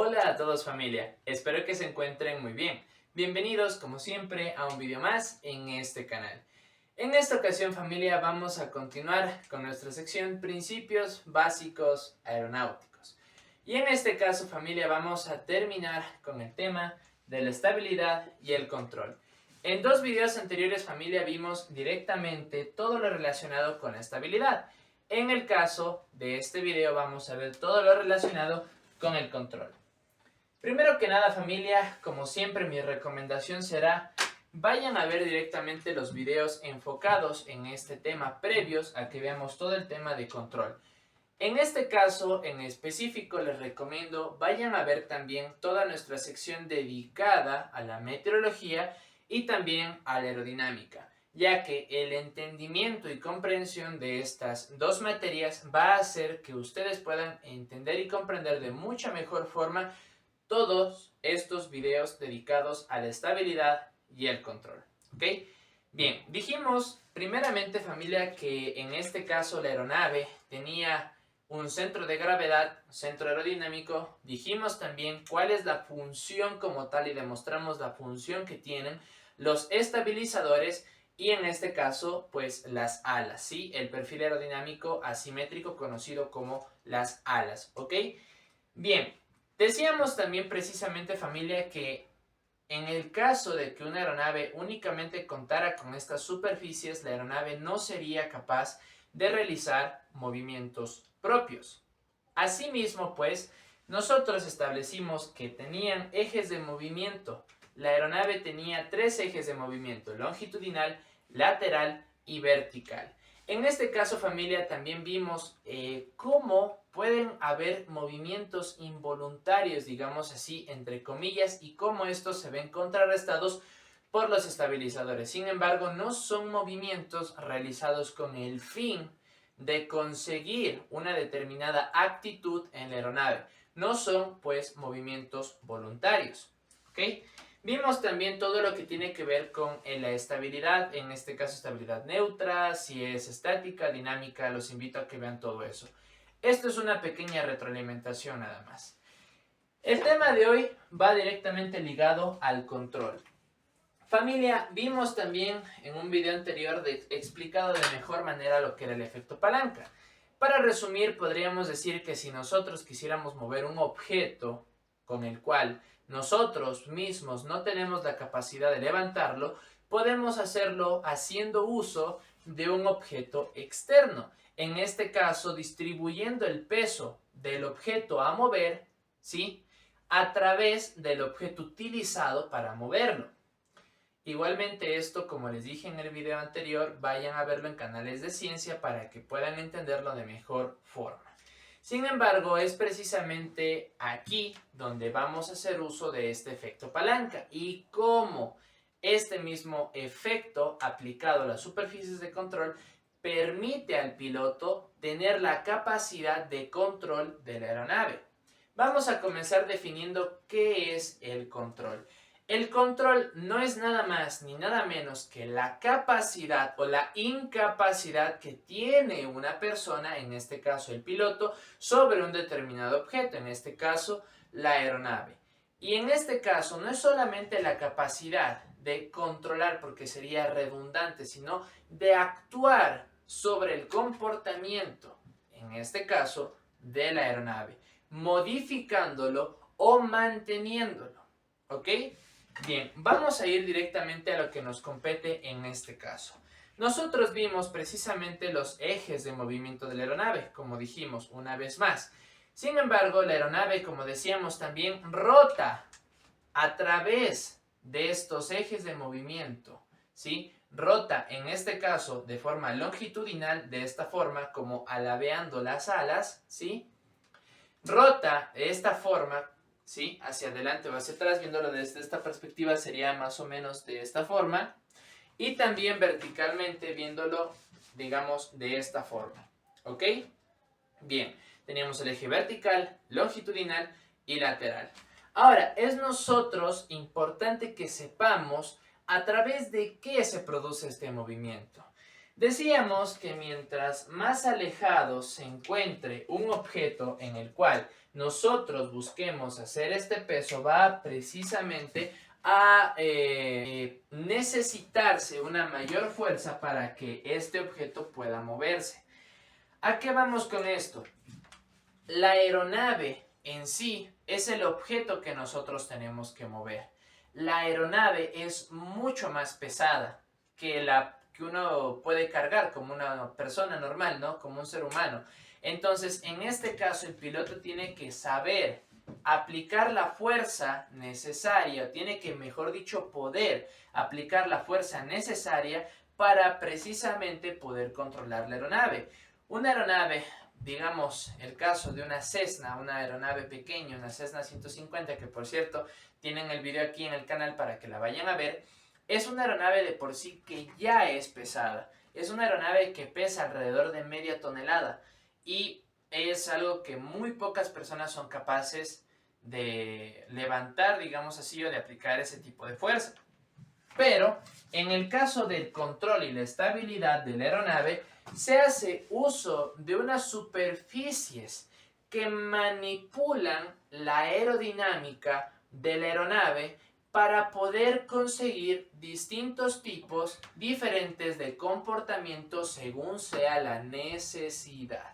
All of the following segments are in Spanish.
Hola a todos familia, espero que se encuentren muy bien. Bienvenidos como siempre a un video más en este canal. En esta ocasión familia vamos a continuar con nuestra sección Principios Básicos Aeronáuticos. Y en este caso familia vamos a terminar con el tema de la estabilidad y el control. En dos videos anteriores familia vimos directamente todo lo relacionado con la estabilidad. En el caso de este video vamos a ver todo lo relacionado con el control. Primero que nada familia, como siempre mi recomendación será vayan a ver directamente los videos enfocados en este tema previos a que veamos todo el tema de control. En este caso en específico les recomiendo vayan a ver también toda nuestra sección dedicada a la meteorología y también a la aerodinámica, ya que el entendimiento y comprensión de estas dos materias va a hacer que ustedes puedan entender y comprender de mucha mejor forma todos estos videos dedicados a la estabilidad y el control. ¿Ok? Bien, dijimos primeramente familia que en este caso la aeronave tenía un centro de gravedad, centro aerodinámico. Dijimos también cuál es la función como tal y demostramos la función que tienen los estabilizadores y en este caso pues las alas, ¿sí? El perfil aerodinámico asimétrico conocido como las alas, ¿ok? Bien, decíamos también precisamente familia que en el caso de que una aeronave únicamente contara con estas superficies, la aeronave no sería capaz de realizar movimientos propios. Asimismo, pues, nosotros establecimos que tenían ejes de movimiento. La aeronave tenía tres ejes de movimiento: longitudinal, lateral y vertical. En este caso, familia, también vimos cómo pueden haber movimientos involuntarios, digamos así, entre comillas, y cómo estos se ven contrarrestados por los estabilizadores. Sin embargo, no son movimientos realizados con el fin de conseguir una determinada actitud en la aeronave. No son, pues, movimientos voluntarios. ¿Ok? Vimos también todo lo que tiene que ver con la estabilidad, en este caso estabilidad neutra, si es estática, dinámica, los invito a que vean todo eso. Esto es una pequeña retroalimentación nada más. El tema de hoy va directamente ligado al control. Familia, vimos también en un video anterior explicado de mejor manera lo que era el efecto palanca. Para resumir, podríamos decir que si nosotros quisiéramos mover un objeto con el cual nosotros mismos no tenemos la capacidad de levantarlo, podemos hacerlo haciendo uso de un objeto externo. En este caso, distribuyendo el peso del objeto a mover, ¿sí?, a través del objeto utilizado para moverlo. Igualmente esto, como les dije en el video anterior, vayan a verlo en canales de ciencia para que puedan entenderlo de mejor forma. Sin embargo, es precisamente aquí donde vamos a hacer uso de este efecto palanca y cómo este mismo efecto aplicado a las superficies de control permite al piloto tener la capacidad de control de la aeronave. Vamos a comenzar definiendo qué es el control. El control no es nada más ni nada menos que la capacidad o la incapacidad que tiene una persona, en este caso el piloto, sobre un determinado objeto, en este caso la aeronave. Y en este caso no es solamente la capacidad de controlar, porque sería redundante, sino de actuar sobre el comportamiento, en este caso, de la aeronave, modificándolo o manteniéndolo. ¿Ok? Bien, vamos a ir directamente a lo que nos compete en este caso. Nosotros vimos precisamente los ejes de movimiento de la aeronave, como dijimos una vez más. Sin embargo, la aeronave, como decíamos, también rota a través de estos ejes de movimiento, ¿sí? Rota, en este caso, de forma longitudinal, de esta forma, como alabeando las alas, ¿sí? Rota de esta forma, ¿sí?, hacia adelante o hacia atrás, viéndolo desde esta perspectiva sería más o menos de esta forma, y también verticalmente viéndolo, digamos, de esta forma. ¿Ok? Bien, teníamos el eje vertical, longitudinal y lateral. Ahora, es nosotros importante que sepamos a través de qué se produce este movimiento. Decíamos que mientras más alejado se encuentre un objeto en el cual nosotros busquemos hacer este peso, va precisamente a necesitarse una mayor fuerza para que este objeto pueda moverse. ¿A qué vamos con esto? La aeronave en sí es el objeto que nosotros tenemos que mover. La aeronave es mucho más pesada que la que uno puede cargar como una persona normal, ¿no? Como un ser humano. Entonces, en este caso, el piloto tiene que saber aplicar la fuerza necesaria, tiene que, mejor dicho, poder aplicar la fuerza necesaria para precisamente poder controlar la aeronave. Una aeronave, digamos, el caso de una Cessna, una aeronave pequeña, una Cessna 150, que por cierto, tienen el video aquí en el canal para que la vayan a ver, es una aeronave de por sí que ya es pesada. Es una aeronave que pesa alrededor de media tonelada y es algo que muy pocas personas son capaces de levantar, digamos así, o de aplicar ese tipo de fuerza. Pero en el caso del control y la estabilidad de la aeronave, se hace uso de unas superficies que manipulan la aerodinámica de la aeronave para poder conseguir distintos tipos diferentes de comportamiento según sea la necesidad.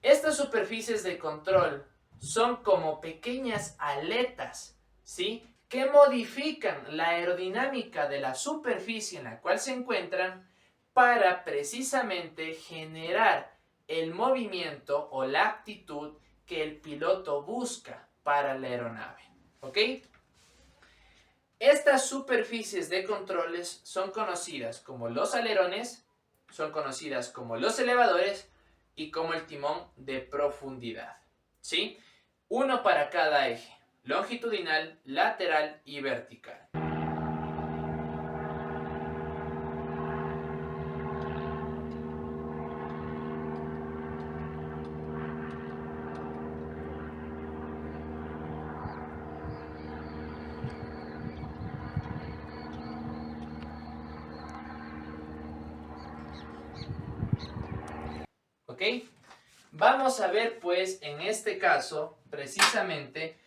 Estas superficies de control son como pequeñas aletas, ¿sí?, que modifican la aerodinámica de la superficie en la cual se encuentran para precisamente generar el movimiento o la actitud que el piloto busca para la aeronave. ¿Ok? Estas superficies de controles son conocidas como los alerones, son conocidas como los elevadores y como el timón de profundidad. ¿Sí? Uno para cada eje: longitudinal, lateral y vertical. ¿Ok? Vamos a ver pues en este caso precisamente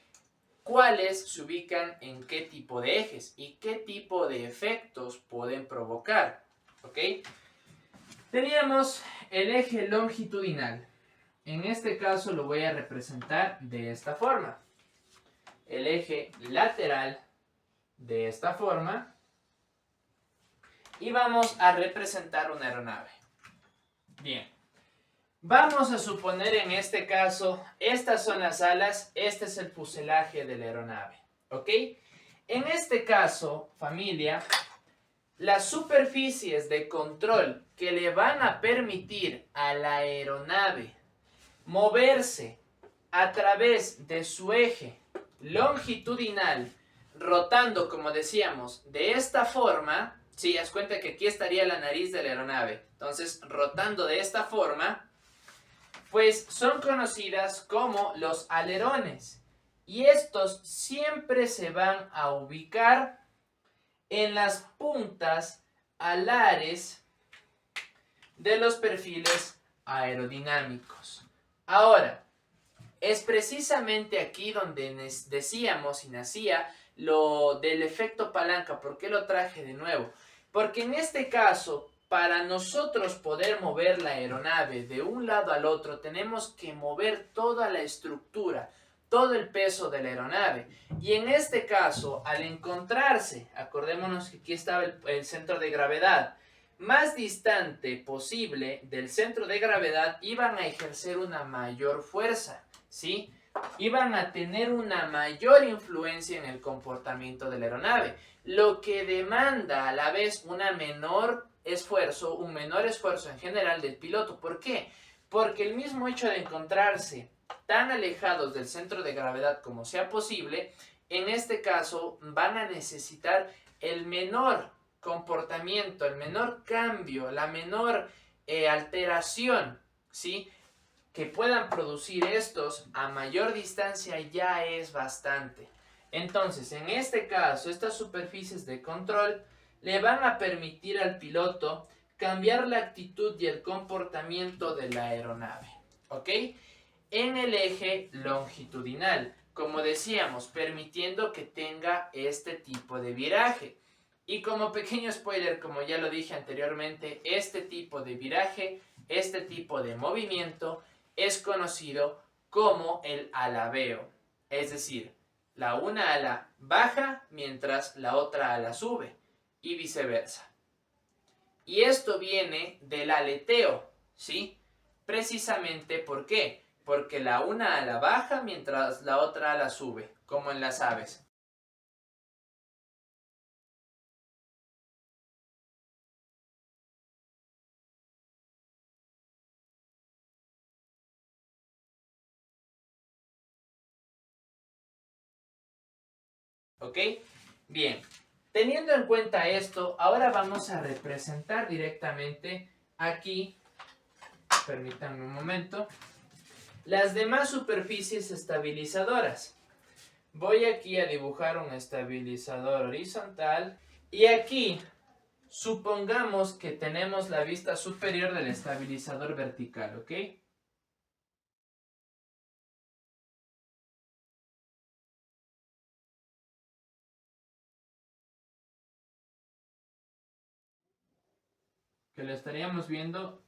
cuáles se ubican en qué tipo de ejes y qué tipo de efectos pueden provocar. ¿Ok? Teníamos el eje longitudinal. En este caso lo voy a representar de esta forma. El eje lateral de esta forma. Y vamos a representar una aeronave. Bien. Vamos a suponer en este caso, estas son las alas, este es el fuselaje de la aeronave. ¿Ok? En este caso, familia, las superficies de control que le van a permitir a la aeronave moverse a través de su eje longitudinal, rotando, como decíamos, de esta forma. Si das cuenta que aquí estaría la nariz de la aeronave, entonces rotando de esta forma, pues son conocidas como los alerones. Y estos siempre se van a ubicar en las puntas alares de los perfiles aerodinámicos. Ahora, es precisamente aquí donde decíamos y nacía lo del efecto palanca. ¿Por qué lo traje de nuevo? Porque en este caso, para nosotros poder mover la aeronave de un lado al otro, tenemos que mover toda la estructura, todo el peso de la aeronave. Y en este caso, al encontrarse, acordémonos que aquí estaba el centro de gravedad, más distante posible del centro de gravedad, iban a ejercer una mayor fuerza, ¿sí? Iban a tener una mayor influencia en el comportamiento de la aeronave, lo que demanda a la vez un menor esfuerzo en general del piloto. ¿Por qué? Porque el mismo hecho de encontrarse tan alejados del centro de gravedad como sea posible, en este caso van a necesitar el menor comportamiento, el menor cambio, la menor alteración, ¿sí?, que puedan producir estos a mayor distancia ya es bastante. Entonces, en este caso, estas superficies de control le van a permitir al piloto cambiar la actitud y el comportamiento de la aeronave, ¿ok? En el eje longitudinal, como decíamos, permitiendo que tenga este tipo de viraje. Y como pequeño spoiler, como ya lo dije anteriormente, este tipo de viraje, este tipo de movimiento es conocido como el alabeo. Es decir, la una ala baja mientras la otra ala sube y viceversa. Y esto viene del aleteo, ¿sí? Precisamente, ¿por qué? Porque la una ala baja mientras la otra ala sube, como en las aves. ¿Ok? Bien, teniendo en cuenta esto, ahora vamos a representar directamente aquí, permítanme un momento, las demás superficies estabilizadoras. Voy aquí a dibujar un estabilizador horizontal y aquí supongamos que tenemos la vista superior del estabilizador vertical, ¿ok? Que lo estaríamos viendo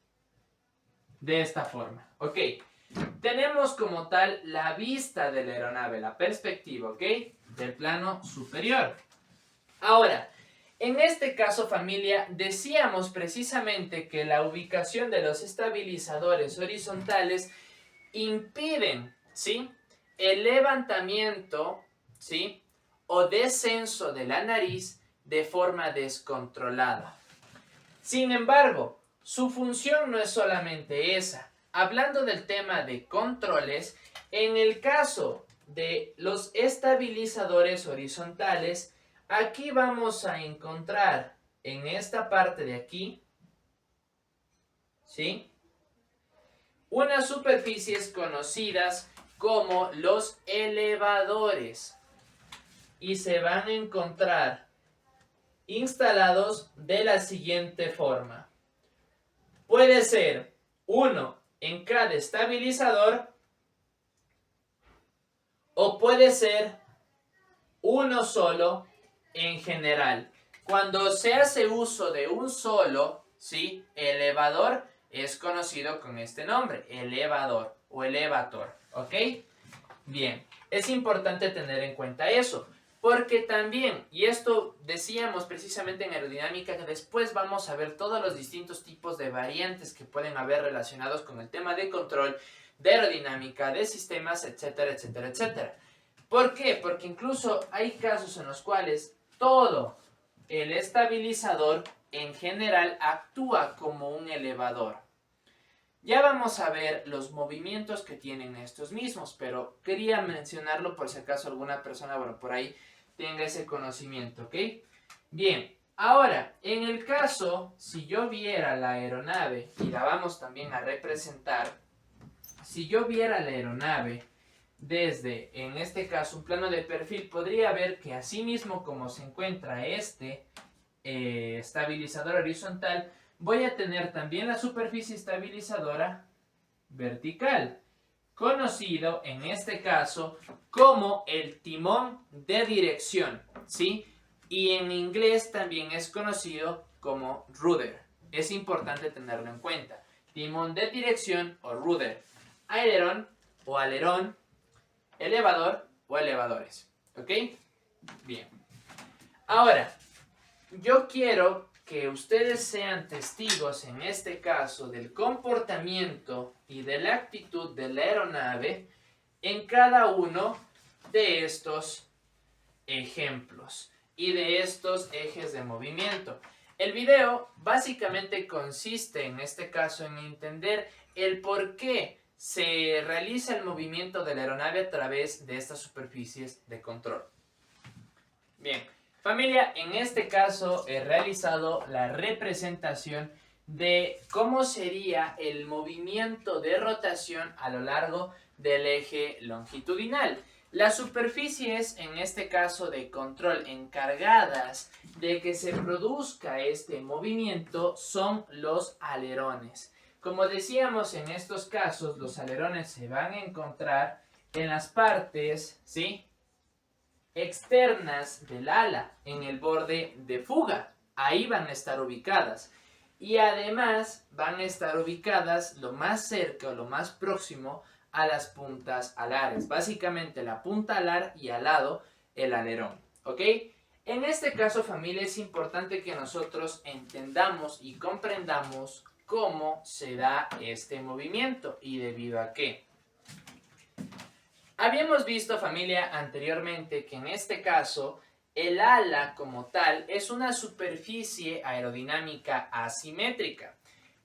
de esta forma, ¿ok? Tenemos como tal la vista de la aeronave, la perspectiva, ¿ok? Del plano superior. Ahora, en este caso, familia, decíamos precisamente que la ubicación de los estabilizadores horizontales impiden, ¿sí? El levantamiento, ¿sí? O descenso de la nariz de forma descontrolada. Sin embargo, su función no es solamente esa. Hablando del tema de controles, en el caso de los estabilizadores horizontales, aquí vamos a encontrar en esta parte de aquí, ¿sí? Unas superficies conocidas como los elevadores y se van a encontrar instalados de la siguiente forma. Puede ser uno en cada estabilizador o puede ser uno solo en general. Cuando se hace uso de un solo, ¿sí? Elevador es conocido con este nombre, elevador o elevator, ¿ok? Bien, es importante tener en cuenta eso, porque también, y esto decíamos precisamente en aerodinámica, que después vamos a ver todos los distintos tipos de variantes que pueden haber relacionados con el tema de control, de aerodinámica, de sistemas, etcétera, etcétera, etcétera. ¿Por qué? Porque incluso hay casos en los cuales todo el estabilizador en general actúa como un elevador. Ya vamos a ver los movimientos que tienen estos mismos, pero quería mencionarlo por si acaso alguna persona, bueno, por ahí tenga ese conocimiento, ¿ok? Bien, ahora, en el caso, si yo viera la aeronave, y la vamos también a representar, si yo viera la aeronave desde, en este caso, un plano de perfil, podría ver que así mismo como se encuentra este estabilizador horizontal, voy a tener también la superficie estabilizadora vertical, conocido en este caso como el timón de dirección, ¿sí? Y en inglés también es conocido como rudder. Es importante tenerlo en cuenta. Timón de dirección o rudder. Aileron o alerón, elevador o elevadores. ¿Ok? Bien. Ahora, yo quiero que ustedes sean testigos en este caso del comportamiento y de la actitud de la aeronave en cada uno de estos ejemplos y de estos ejes de movimiento. El video básicamente consiste en este caso en entender el por qué se realiza el movimiento de la aeronave a través de estas superficies de control. Bien, familia, en este caso he realizado la representación de cómo sería el movimiento de rotación a lo largo del eje longitudinal. Las superficies, en este caso de control, encargadas de que se produzca este movimiento son los alerones. Como decíamos, en estos casos los alerones se van a encontrar en las partes, ¿sí?, externas del ala, en el borde de fuga. Ahí van a estar ubicadas. Y además van a estar ubicadas lo más cerca o lo más próximo a las puntas alares. Básicamente la punta alar y al lado el alerón. ¿Ok? En este caso, familia, es importante que nosotros entendamos y comprendamos cómo se da este movimiento y debido a qué. Habíamos visto, familia, anteriormente que en este caso el ala como tal es una superficie aerodinámica asimétrica.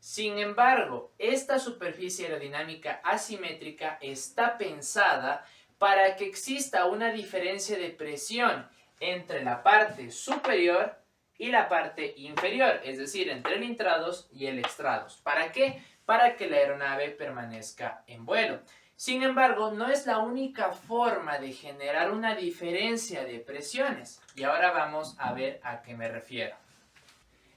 Sin embargo, esta superficie aerodinámica asimétrica está pensada para que exista una diferencia de presión entre la parte superior y la parte inferior, es decir, entre el intrados y el extrados. ¿Para qué? Para que la aeronave permanezca en vuelo. Sin embargo, no es la única forma de generar una diferencia de presiones. Y ahora vamos a ver a qué me refiero.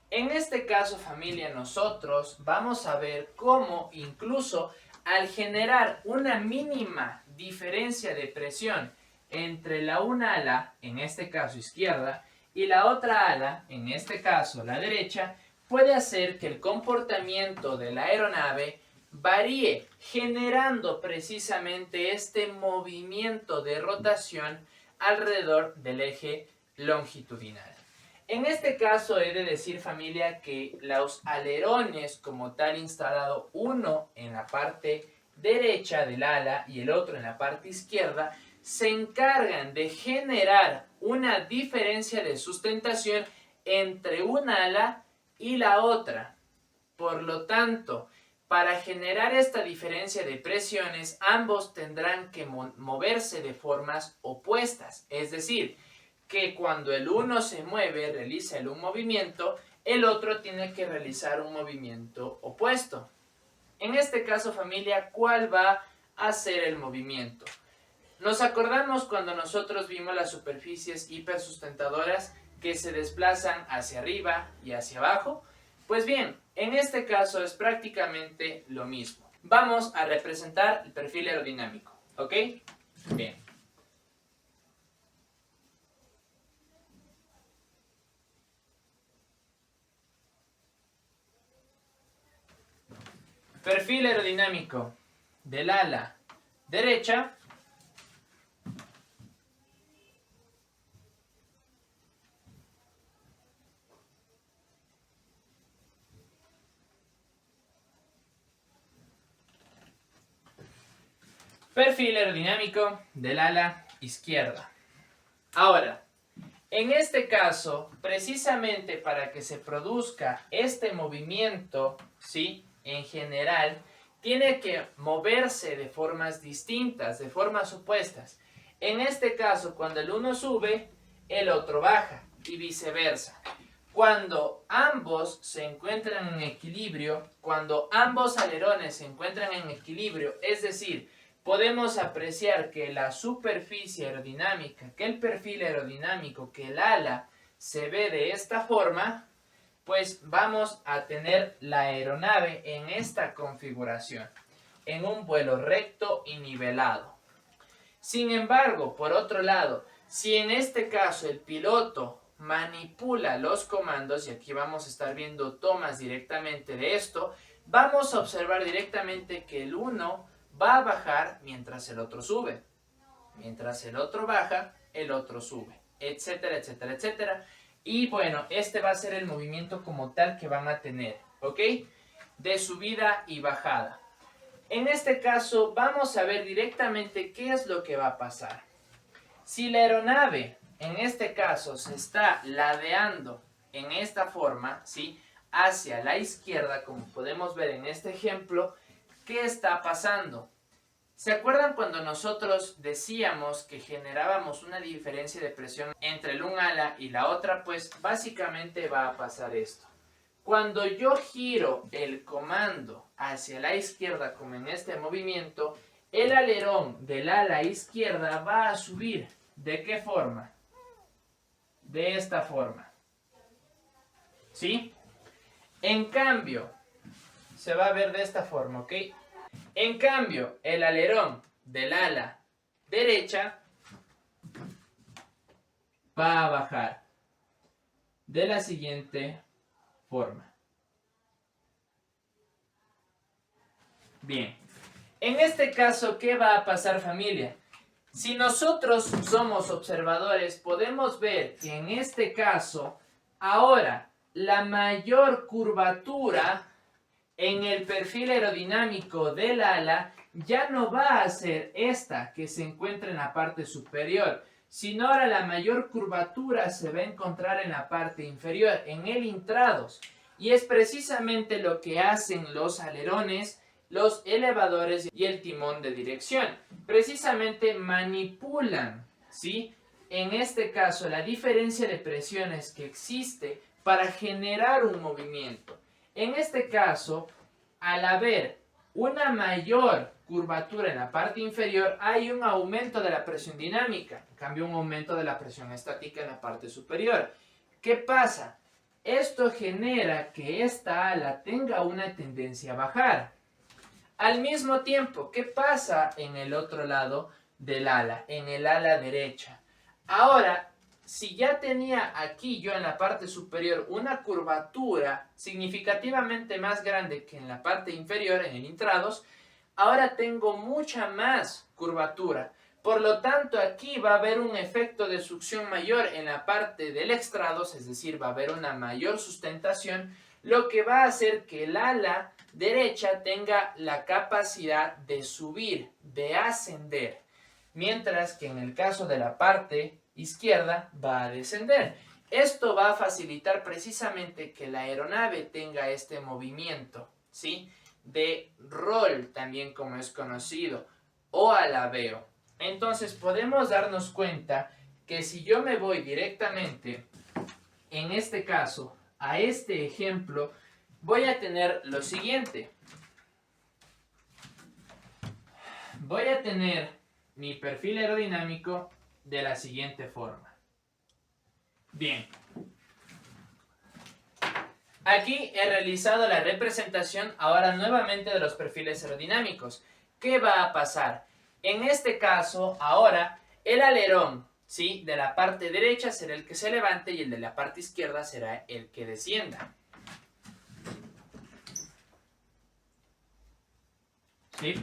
En este caso, familia, nosotros vamos a ver cómo incluso al generar una mínima diferencia de presión entre una ala, en este caso izquierda, y la otra ala, en este caso la derecha, puede hacer que el comportamiento de la aeronave varíe, generando precisamente este movimiento de rotación alrededor del eje longitudinal. En este caso he de decir, familia, que los alerones como tal instalado, uno en la parte derecha del ala y el otro en la parte izquierda, se encargan de generar una diferencia de sustentación entre una ala y la otra. Por lo tanto, para generar esta diferencia de presiones, ambos tendrán que moverse de formas opuestas. Es decir, que cuando el uno se mueve, realiza un movimiento, el otro tiene que realizar un movimiento opuesto. En este caso, familia, ¿cuál va a ser el movimiento? Nos acordamos cuando nosotros vimos las superficies hipersustentadoras que se desplazan hacia arriba y hacia abajo. Pues bien, en este caso es prácticamente lo mismo. Vamos a representar el perfil aerodinámico, ¿ok? Bien. Perfil aerodinámico del ala derecha. Perfil aerodinámico del ala izquierda. Ahora, en este caso, precisamente para que se produzca este movimiento, ¿sí?, en general, tiene que moverse de formas distintas, de formas opuestas. En este caso, cuando el uno sube, el otro baja y viceversa. Cuando ambos se encuentran en equilibrio, cuando ambos alerones se encuentran en equilibrio, es decir, podemos apreciar que la superficie aerodinámica, que el perfil aerodinámico, que el ala se ve de esta forma, pues vamos a tener la aeronave en esta configuración, en un vuelo recto y nivelado. Sin embargo, por otro lado, si en este caso el piloto manipula los comandos, y aquí vamos a estar viendo tomas directamente de esto, vamos a observar directamente que el uno va a bajar mientras el otro sube. Mientras el otro baja, el otro sube, etcétera, etcétera, etcétera. Y bueno, este va a ser el movimiento como tal que van a tener, ¿ok? De subida y bajada. En este caso, vamos a ver directamente qué es lo que va a pasar. Si la aeronave, en este caso, se está ladeando en esta forma, ¿sí?, hacia la izquierda, como podemos ver en este ejemplo, ¿qué está pasando? ¿Se acuerdan cuando nosotros decíamos que generábamos una diferencia de presión entre un ala y la otra? Pues básicamente va a pasar esto. Cuando yo giro el comando hacia la izquierda, como en este movimiento, el alerón del ala izquierda va a subir. ¿De qué forma? De esta forma. ¿Sí? En cambio, se va a ver de esta forma, ¿ok? En cambio, el alerón del ala derecha va a bajar de la siguiente forma. Bien, en este caso, ¿qué va a pasar, familia? Si nosotros somos observadores, podemos ver que en este caso, ahora, la mayor curvatura en el perfil aerodinámico del ala ya no va a ser esta que se encuentra en la parte superior, sino ahora la mayor curvatura se va a encontrar en la parte inferior, en el intrados. Y es precisamente lo que hacen los alerones, los elevadores y el timón de dirección. Precisamente manipulan, ¿sí? En este caso, la diferencia de presiones que existe para generar un movimiento. En este caso, al haber una mayor curvatura en la parte inferior, hay un aumento de la presión dinámica, en cambio un aumento de la presión estática en la parte superior. ¿Qué pasa? Esto genera que esta ala tenga una tendencia a bajar. Al mismo tiempo, ¿qué pasa en el otro lado del ala, en el ala derecha? Ahora, si ya tenía aquí yo en la parte superior una curvatura significativamente más grande que en la parte inferior, en el intrados, ahora tengo mucha más curvatura. Por lo tanto, aquí va a haber un efecto de succión mayor en la parte del extrados, es decir, va a haber una mayor sustentación, lo que va a hacer que el ala derecha tenga la capacidad de subir, de ascender, mientras que en el caso de la parte izquierda va a descender. Esto va a facilitar precisamente que la aeronave tenga este movimiento, ¿sí? De roll, también como es conocido, o alabeo. Entonces podemos darnos cuenta que si yo me voy directamente, en este caso, a este ejemplo, voy a tener lo siguiente. Voy a tener mi perfil aerodinámico de la siguiente forma. Bien. Aquí he realizado la representación ahora nuevamente de los perfiles aerodinámicos. ¿Qué va a pasar? En este caso, ahora, el alerón, ¿sí?, de la parte derecha será el que se levante y el de la parte izquierda será el que descienda. ¿Sí?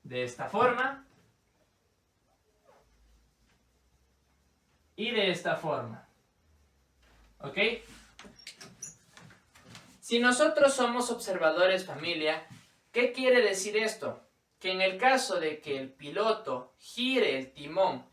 De esta forma. Y de esta forma. ¿Ok? Si nosotros somos observadores, familia, ¿qué quiere decir esto? Que en el caso de que el piloto gire el timón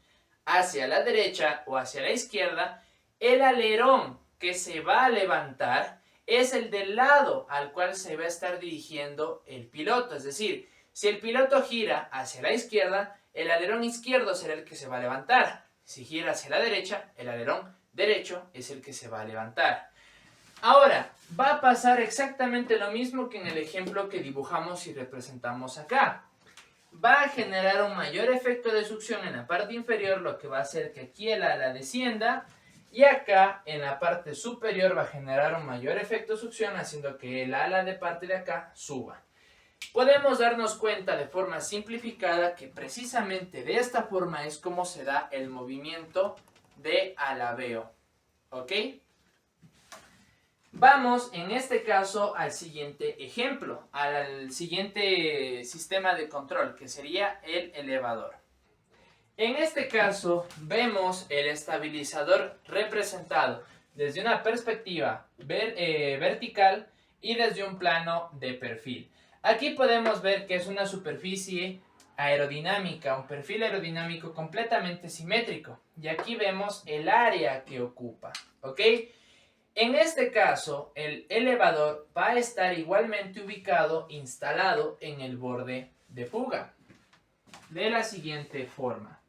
hacia la derecha o hacia la izquierda, el alerón que se va a levantar es el del lado al cual se va a estar dirigiendo el piloto. Es decir, si el piloto gira hacia la izquierda, el alerón izquierdo será el que se va a levantar. Si gira hacia la derecha, el alerón derecho es el que se va a levantar. Ahora, va a pasar exactamente lo mismo que en el ejemplo que dibujamos y representamos acá. Va a generar un mayor efecto de succión en la parte inferior, lo que va a hacer que aquí el ala descienda, y acá en la parte superior va a generar un mayor efecto de succión, haciendo que el ala de parte de acá suba. Podemos darnos cuenta de forma simplificada que precisamente de esta forma es como se da el movimiento de alabeo. ¿Ok? Vamos en este caso al siguiente ejemplo, al siguiente sistema de control, que sería el elevador. En este caso vemos el estabilizador representado desde una perspectiva vertical y desde un plano de perfil. Aquí podemos ver que es una superficie aerodinámica, un perfil aerodinámico completamente simétrico. Y aquí vemos el área que ocupa, ¿ok? En este caso, el elevador va a estar igualmente ubicado, instalado en el borde de fuga, de la siguiente forma.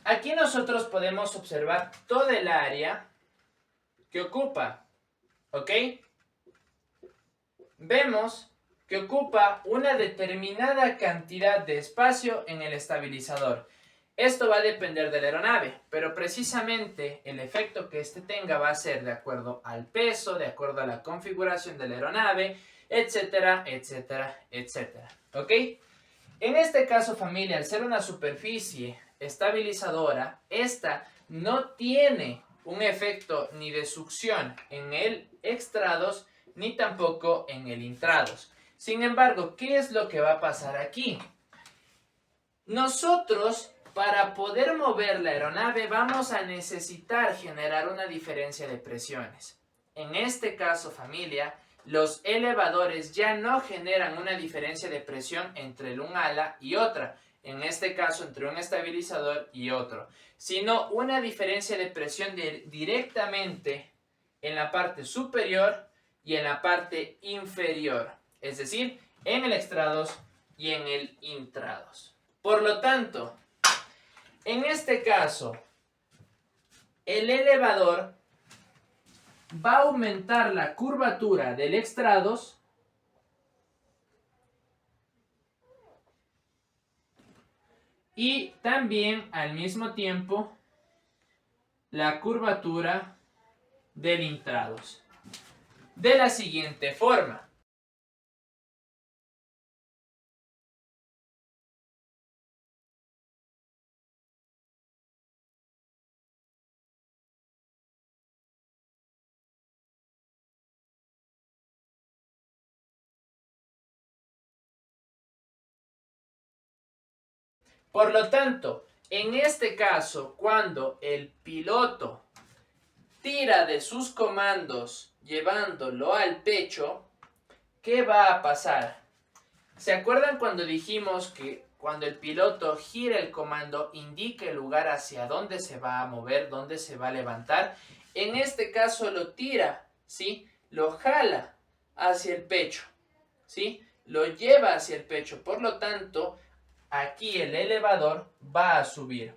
Aquí nosotros podemos observar toda el área que ocupa, ¿ok? Vemos que ocupa una determinada cantidad de espacio en el estabilizador. Esto va a depender de la aeronave, pero precisamente el efecto que este tenga va a ser de acuerdo al peso, de acuerdo a la configuración de la aeronave, etcétera, etcétera, etcétera. ¿Ok? En este caso, familia, al ser una superficie estabilizadora, esta no tiene un efecto ni de succión en el extrados ni tampoco en el intrados. Sin embargo, ¿qué es lo que va a pasar aquí? Nosotros, para poder mover la aeronave, vamos a necesitar generar una diferencia de presiones. En este caso, familia, los elevadores ya no generan una diferencia de presión entre un ala y otra, en este caso entre un estabilizador y otro, sino una diferencia de presión directamente en la parte superior y en la parte inferior, es decir, en el extrados y en el intrados. Por lo tanto, en este caso, el elevador va a aumentar la curvatura del extrados y también al mismo tiempo la curvatura del intrados. De la siguiente forma. Por lo tanto, en este caso, cuando el piloto tira de sus comandos llevándolo al pecho, ¿qué va a pasar? ¿Se acuerdan cuando dijimos que cuando el piloto gira el comando indica el lugar hacia dónde se va a mover, dónde se va a levantar? En este caso lo tira, ¿sí? Lo jala hacia el pecho, ¿sí? Lo lleva hacia el pecho. Por lo tanto, aquí el elevador va a subir.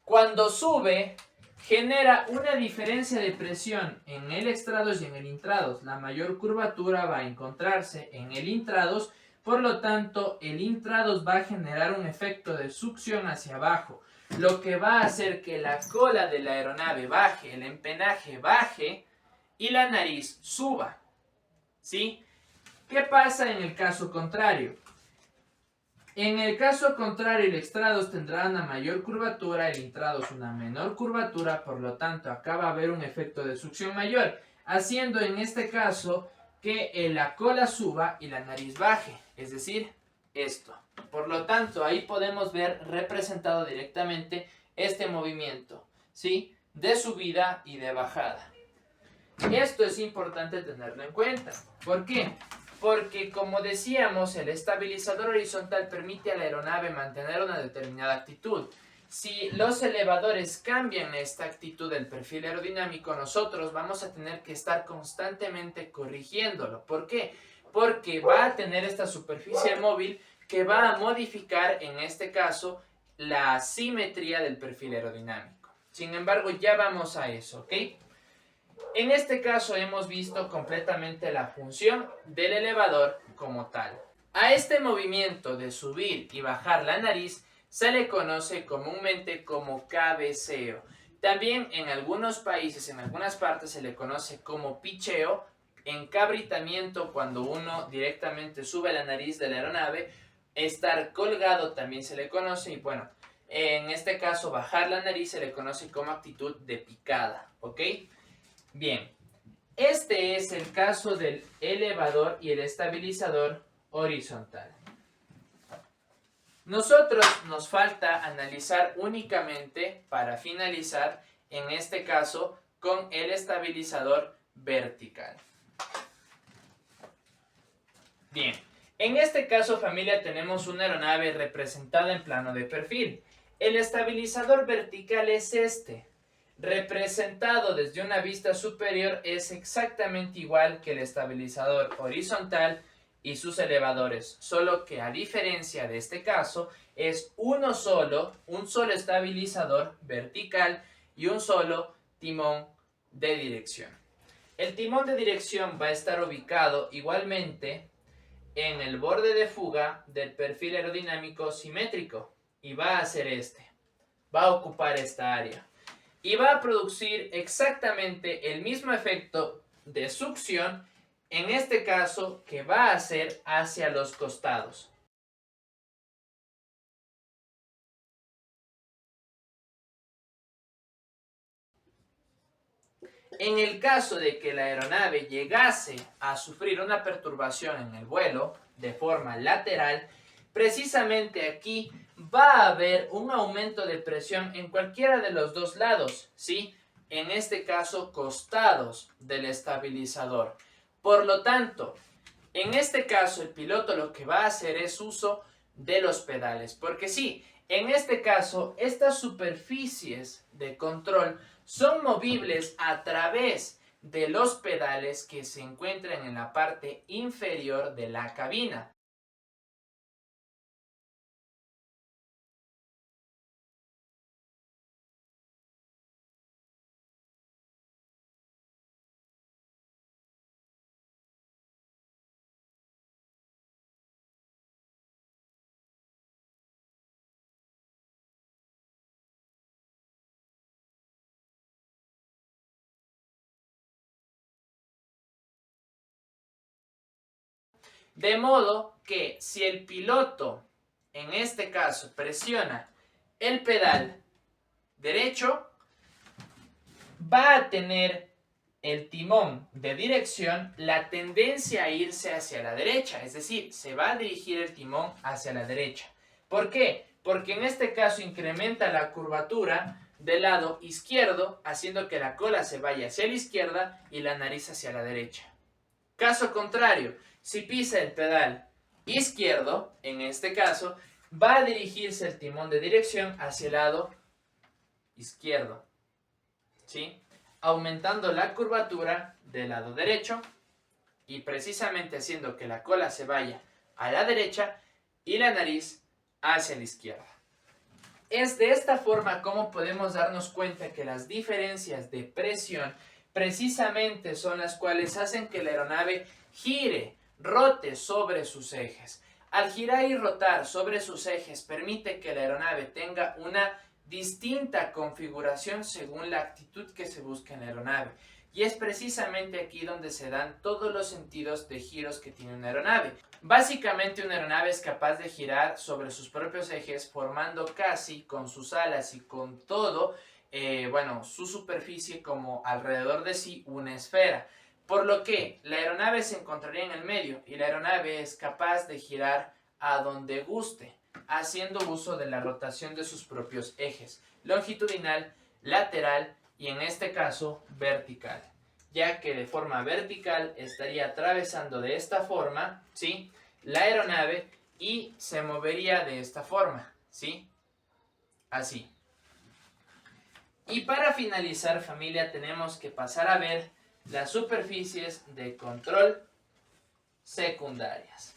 Cuando sube, genera una diferencia de presión en el extrados y en el intrados. La mayor curvatura va a encontrarse en el intrados, por lo tanto, el intrados va a generar un efecto de succión hacia abajo, lo que va a hacer que la cola de la aeronave baje, el empenaje baje y la nariz suba. ¿Sí? ¿Qué pasa en el caso contrario? En el caso contrario, el extrados tendrá una mayor curvatura, el intrados una menor curvatura, por lo tanto acá va a haber un efecto de succión mayor, haciendo en este caso que la cola suba y la nariz baje, es decir, esto. Por lo tanto, ahí podemos ver representado directamente este movimiento, ¿sí? De subida y de bajada. Esto es importante tenerlo en cuenta. ¿Por qué? Porque, como decíamos, el estabilizador horizontal permite a la aeronave mantener una determinada actitud. Si los elevadores cambian esta actitud del perfil aerodinámico, nosotros vamos a tener que estar constantemente corrigiéndolo. ¿Por qué? Porque va a tener esta superficie móvil que va a modificar, en este caso, la simetría del perfil aerodinámico. Sin embargo, ya vamos a eso, ¿ok? En este caso hemos visto completamente la función del elevador como tal. A este movimiento de subir y bajar la nariz se le conoce comúnmente como cabeceo. También en algunos países, en algunas partes se le conoce como picheo, encabritamiento cuando uno directamente sube la nariz de la aeronave, estar colgado también se le conoce y bueno, en este caso bajar la nariz se le conoce como actitud de picada, ¿ok? Bien, este es el caso del elevador y el estabilizador horizontal. Nosotros nos falta analizar únicamente, para finalizar, en este caso, con el estabilizador vertical. Bien, en este caso, familia, tenemos una aeronave representada en plano de perfil. El estabilizador vertical es este. Representado desde una vista superior es exactamente igual que el estabilizador horizontal y sus elevadores, solo que a diferencia de este caso es un solo estabilizador vertical y un solo timón de dirección. El timón de dirección va a estar ubicado igualmente en el borde de fuga del perfil aerodinámico simétrico y va a ser va a ocupar esta área y va a producir exactamente el mismo efecto de succión, en este caso que va a ser hacia los costados. En el caso de que la aeronave llegase a sufrir una perturbación en el vuelo de forma lateral, precisamente aquí va a haber un aumento de presión en cualquiera de los dos lados, ¿sí? En este caso, costados del estabilizador. Por lo tanto, en este caso, el piloto lo que va a hacer es uso de los pedales, porque sí, en este caso, estas superficies de control son movibles a través de los pedales que se encuentran en la parte inferior de la cabina. De modo que si el piloto, en este caso, presiona el pedal derecho, va a tener el timón de dirección la tendencia a irse hacia la derecha, es decir, se va a dirigir el timón hacia la derecha. ¿Por qué? Porque en este caso incrementa la curvatura del lado izquierdo, haciendo que la cola se vaya hacia la izquierda y la nariz hacia la derecha. Caso contrario, si pisa el pedal izquierdo, en este caso, va a dirigirse el timón de dirección hacia el lado izquierdo, ¿sí? Aumentando la curvatura del lado derecho y precisamente haciendo que la cola se vaya a la derecha y la nariz hacia la izquierda. Es de esta forma como podemos darnos cuenta que las diferencias de presión precisamente son las cuales hacen que la aeronave gire, rote sobre sus ejes. Al girar y rotar sobre sus ejes permite que la aeronave tenga una distinta configuración según la actitud que se busca en la aeronave. Y es precisamente aquí donde se dan todos los sentidos de giros que tiene una aeronave. Básicamente una aeronave es capaz de girar sobre sus propios ejes formando casi con sus alas y con todo, su superficie como alrededor de sí una esfera. Por lo que la aeronave se encontraría en el medio y la aeronave es capaz de girar a donde guste, haciendo uso de la rotación de sus propios ejes, longitudinal, lateral y en este caso vertical, ya que de forma vertical estaría atravesando de esta forma, ¿sí?, la aeronave y se movería de esta forma, ¿sí?, así. Y para finalizar, familia, tenemos que pasar a ver las superficies de control secundarias.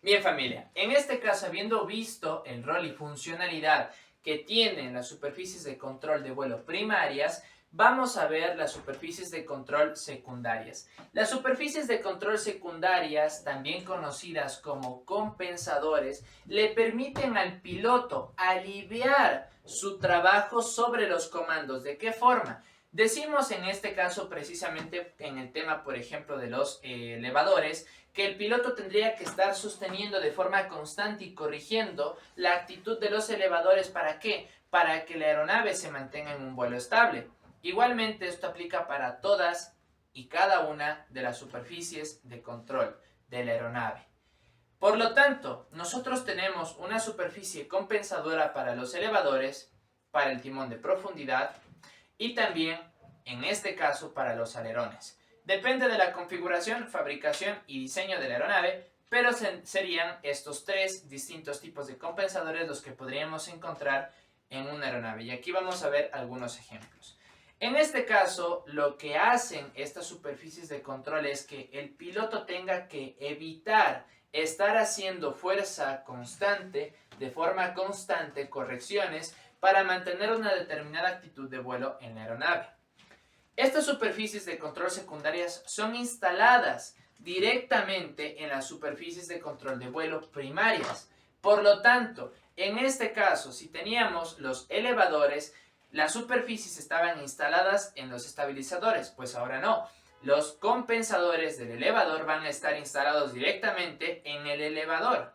Bien, familia, en este caso, habiendo visto el rol y funcionalidad que tienen las superficies de control de vuelo primarias, vamos a ver las superficies de control secundarias. Las superficies de control secundarias, también conocidas como compensadores, le permiten al piloto aliviar su trabajo sobre los comandos. ¿De qué forma? Decimos en este caso precisamente en el tema, por ejemplo, de los elevadores, que el piloto tendría que estar sosteniendo de forma constante y corrigiendo la actitud de los elevadores. ¿Para qué? Para que la aeronave se mantenga en un vuelo estable. Igualmente esto aplica para todas y cada una de las superficies de control de la aeronave. Por lo tanto, nosotros tenemos una superficie compensadora para los elevadores, para el timón de profundidad y también, en este caso, para los alerones. Depende de la configuración, fabricación y diseño de la aeronave, pero serían estos tres distintos tipos de compensadores los que podríamos encontrar en una aeronave. Y aquí vamos a ver algunos ejemplos. En este caso, lo que hacen estas superficies de control es que el piloto tenga que evitar estar haciendo fuerza constante, de forma constante, correcciones, para mantener una determinada actitud de vuelo en la aeronave. Estas superficies de control secundarias son instaladas directamente en las superficies de control de vuelo primarias. Por lo tanto, en este caso, si teníamos los elevadores, las superficies estaban instaladas en los estabilizadores, pues ahora no. Los compensadores del elevador van a estar instalados directamente en el elevador.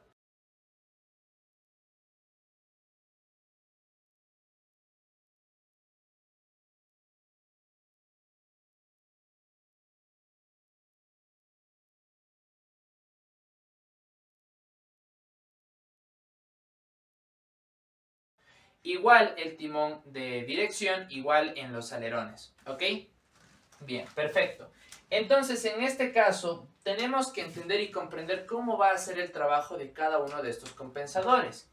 Igual el timón de dirección, igual en los alerones, ¿ok? Bien, perfecto. Entonces, en este caso, tenemos que entender y comprender cómo va a ser el trabajo de cada uno de estos compensadores.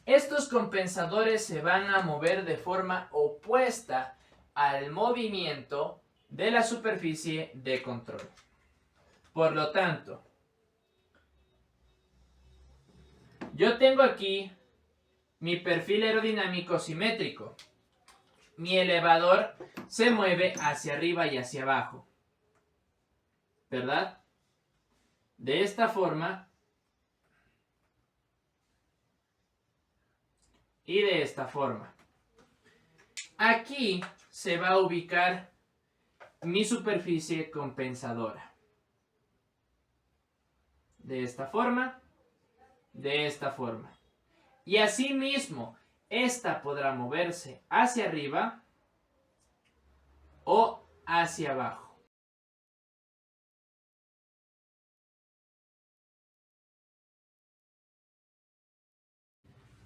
Estos compensadores se van a mover de forma opuesta al movimiento de la superficie de control. Por lo tanto, yo tengo aquí mi perfil aerodinámico simétrico. Mi elevador se mueve hacia arriba y hacia abajo, ¿verdad? De esta forma y de esta forma. Aquí se va a ubicar mi superficie compensadora. De esta forma, de esta forma. Y asimismo, esta podrá moverse hacia arriba o hacia abajo.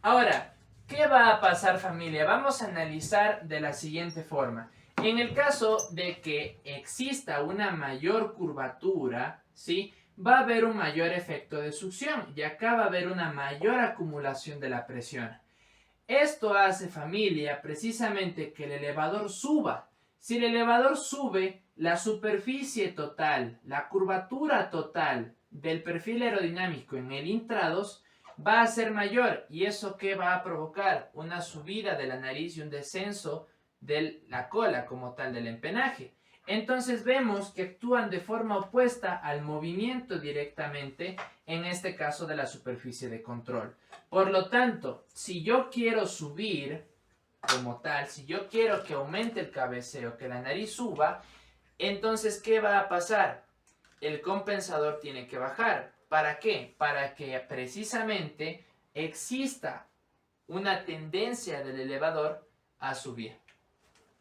Ahora, ¿qué va a pasar, familia? Vamos a analizar de la siguiente forma. En el caso de que exista una mayor curvatura, ¿sí?, va a haber un mayor efecto de succión y acá va a haber una mayor acumulación de la presión. Esto hace, familia, precisamente que el elevador suba. Si el elevador sube, la superficie total, la curvatura total del perfil aerodinámico en el intrados va a ser mayor. ¿Y eso qué va a provocar? Una subida de la nariz y un descenso de la cola como tal del empenaje. Entonces vemos que actúan de forma opuesta al movimiento directamente, en este caso de la superficie de control. Por lo tanto, si yo quiero subir como tal, si yo quiero que aumente el cabeceo, que la nariz suba, entonces ¿qué va a pasar? El compensador tiene que bajar. ¿Para qué? Para que precisamente exista una tendencia del elevador a subir.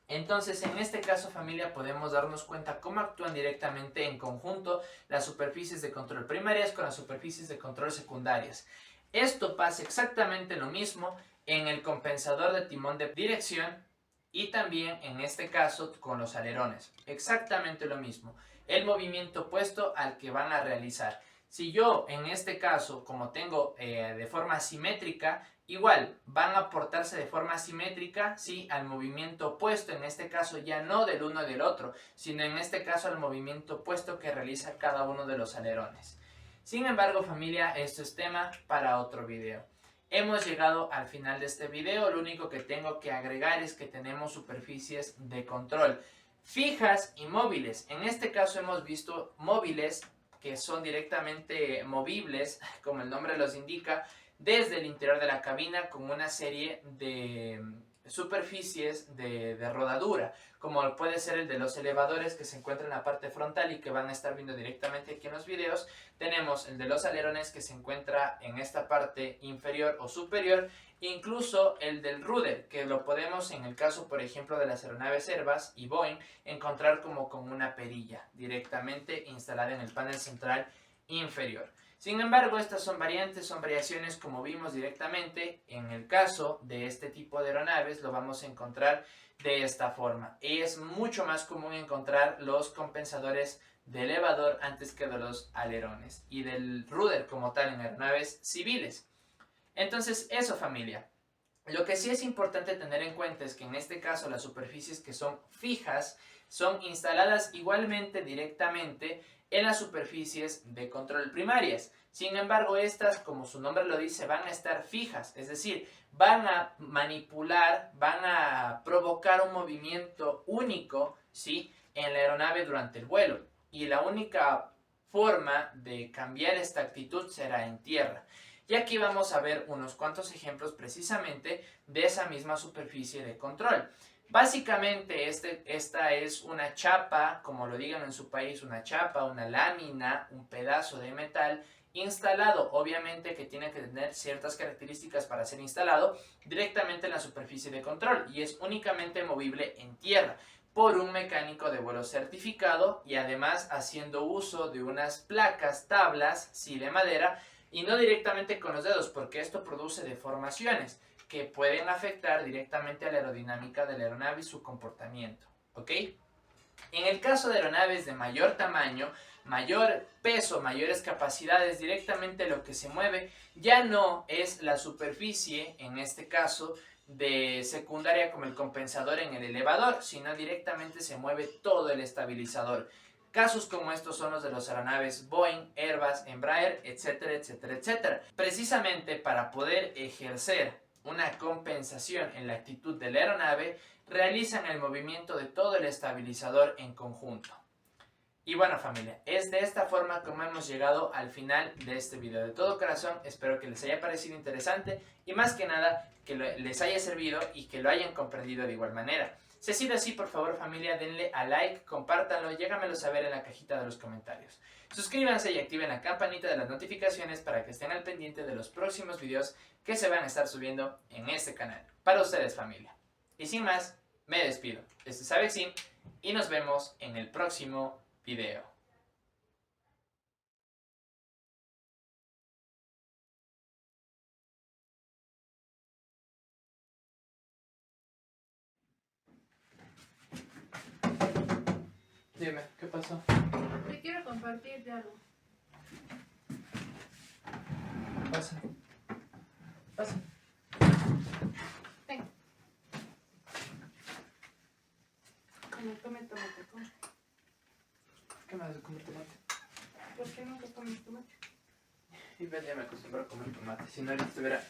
Entonces, en este caso, familia, podemos darnos cuenta cómo actúan directamente en conjunto las superficies de control primarias con las superficies de control secundarias. Esto pasa exactamente lo mismo en el compensador de timón de dirección y también en este caso con los alerones. Exactamente lo mismo. El movimiento opuesto al que van a realizar. Si yo en este caso, como tengo de forma simétrica, igual van a aportarse de forma simétrica, sí, al movimiento opuesto, en este caso ya no del uno del otro, sino en este caso al movimiento opuesto que realiza cada uno de los alerones. Sin embargo, familia, esto es tema para otro video. Hemos llegado al final de este video. Lo único que tengo que agregar es que tenemos superficies de control fijas y móviles. En este caso hemos visto móviles que son directamente movibles, como el nombre los indica, desde el interior de la cabina con una serie de superficies de rodadura, como puede ser el de los elevadores que se encuentra en la parte frontal y que van a estar viendo directamente aquí en los videos. Tenemos el de los alerones que se encuentra en esta parte inferior o superior, incluso el del rudder, que lo podemos en el caso por ejemplo de las aeronaves Airbus y Boeing encontrar como con una perilla directamente instalada en el panel central inferior. Sin embargo, estas son variantes, son variaciones como vimos directamente. En el caso de este tipo de aeronaves lo vamos a encontrar de esta forma. Es mucho más común encontrar los compensadores de elevador antes que de los alerones y del rudder como tal en aeronaves civiles. Entonces eso, familia. Lo que sí es importante tener en cuenta es que en este caso las superficies que son fijas son instaladas igualmente directamente en las superficies de control primarias. Sin embargo, estas, como su nombre lo dice, van a estar fijas, es decir, van a manipular, van a provocar un movimiento único, ¿sí?, en la aeronave durante el vuelo. Y la única forma de cambiar esta actitud será en tierra. Y aquí vamos a ver unos cuantos ejemplos precisamente de esa misma superficie de control. Básicamente esta es una chapa, como lo digan en su país, una chapa, una lámina, un pedazo de metal instalado, obviamente que tiene que tener ciertas características para ser instalado directamente en la superficie de control y es únicamente movible en tierra por un mecánico de vuelo certificado y además haciendo uso de unas placas, tablas, sí, de madera, y no directamente con los dedos, porque esto produce deformaciones que pueden afectar directamente a la aerodinámica de la aeronave y su comportamiento, ¿ok? En el caso de aeronaves de mayor tamaño, mayor peso, mayores capacidades, directamente lo que se mueve ya no es la superficie, en este caso, de secundaria como el compensador en el elevador, sino directamente se mueve todo el estabilizador. Casos como estos son los de las aeronaves Boeing, Airbus, Embraer, etcétera, etcétera, etcétera. Precisamente para poder ejercer una compensación en la actitud de la aeronave, realizan el movimiento de todo el estabilizador en conjunto. Y bueno, familia, es de esta forma como hemos llegado al final de este video. De todo corazón, espero que les haya parecido interesante y más que nada que les haya servido y que lo hayan comprendido de igual manera. Si ha sido así, por favor, familia, denle a like, compártanlo y háganmelo saber en la cajita de los comentarios. Suscríbanse y activen la campanita de las notificaciones para que estén al pendiente de los próximos videos que se van a estar subiendo en este canal. Para ustedes, familia. Y sin más, me despido. Este es Avexin y nos vemos en el próximo video. Dime, ¿qué pasó? Te quiero compartir de algo. Pasa. Pasa. Ven. Come tomate, come. ¿Qué me vas a comer tomate? ¿Por qué nunca comes tomate? Y ven, ya me acostumbro a comer tomate. Si no, ahorita estuviera...